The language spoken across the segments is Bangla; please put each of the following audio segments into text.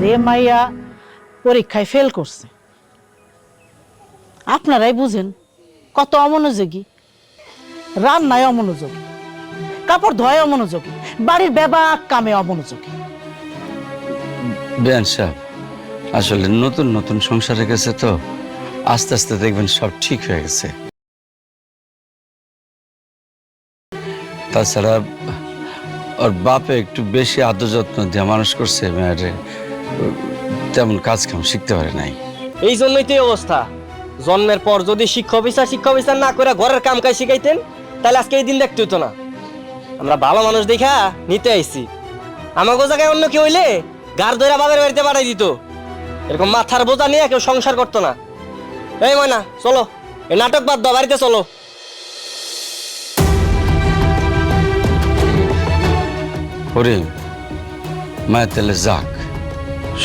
যে মাইয়া পরীক্ষায় ফেল করছে, আপনারাই বুঝেন কত অমনোযোগী। রান্নায় অমনোযোগী, কাপড় ধোয় অমনোযোগী, বাড়ির বেবাক কামে অমনোযোগী। বেয়ান সাহেব, আসলে নতুন নতুন সংসারে গেছে তো, আস্তে আস্তে দেখবেন সব ঠিক হয়ে গেছে। তাছাড়া ওর বাপে একটু বেশি আদর যত্ন দিয়ে মানুষ করছে, মেয়েরে তেমন কাজ কাম শিখতে পারে নাই। এই জন্যই তো এই অবস্থা। জন্মের পর যদি শিক্ষা বিচার না করে ঘরের কাম কাজ শিখাইতেন, তাহলে আজকে এই দিন দেখতে হতো না। আমরা ভালো মানুষ দেখা নিতে আইছি। আমাকে জায়গায় অন্য কেউ হইলে গার ধরে বাবার বাড়িতে পাঠাই দিত। এরকম মাথার বোঝা নিয়ে কেউ সংসার করতো না। এই ময়না, চলো, এই নাটক বাদ দাও, বাড়িতে চলো। করিম, মায়ের তেলে যাক,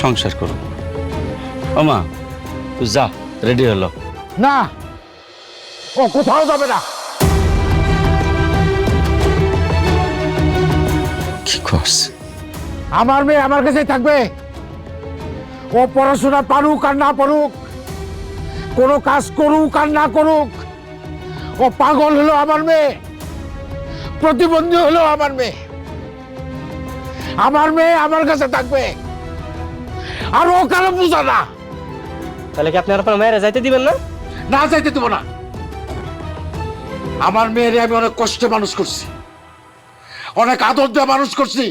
সংসার করুক। ও মা, তুই যা, রেডি হলো। না, ও কোথাও যাবে না। কি করছে? আমার মেয়ে আমার কাছেই থাকবে। ও পড়াশোনা পারুক আর না পারুক, কোনো কাজ করুক আর না করুক, ও পাগল হলো আমার মেয়ে, প্রতিবন্ধী হলো আমার মেয়ে। আমার মেয়ে আমার কাছে থাকবে, আর ও কারো বুঝা না। তাহলে কি আপনি আপনার মেয়েরা যাইতে দিবেন না? না যাইতে দেবো না। আমার মেয়েরে আমি অনেক কষ্টে মানুষ করছি, অনেক আদর দিয়ে মানুষ করছি।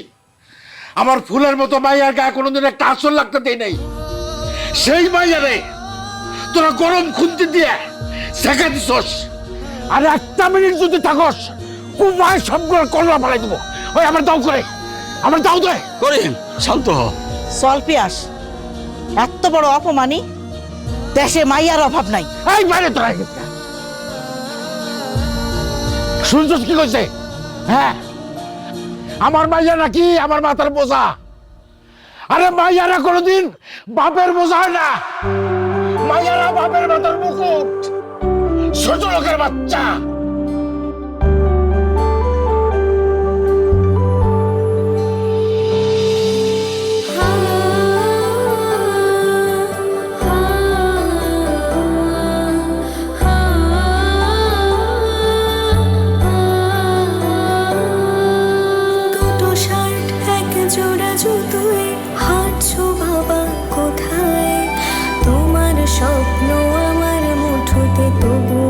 আমার ফুলের মতো মাইয়ার গায়ে কোনোদিন একটা আসর লাগতে দেই নাই। সেই মাইয়ারে তোরা গরম খুন্তি দিয়ে শেখা দিছস। আর একটা মিনিট যদি থাকস, কুমায় সবগুলো কলরা ফেলাই দেবো। ওই আমার দাও করে, আমার দাও দে। করিম, শান্ত হ। চল পিয়াস, এত বড় অপমানি দেশে মাইয়ার অভাব নাই। এই বাইরে তোরা শুনছস কি কইছে? হ্যাঁ, আমার মাইয়া নাকি আমার মাথার বোঝা। আরে মাইয়ারা কোনোদিন বাপের বোঝা হয় না। মাইয়ারা বাপের মাথার মুকুট, ছোট লোকের বাচ্চা। স্বপ্ন আমার মুঠোতে তবু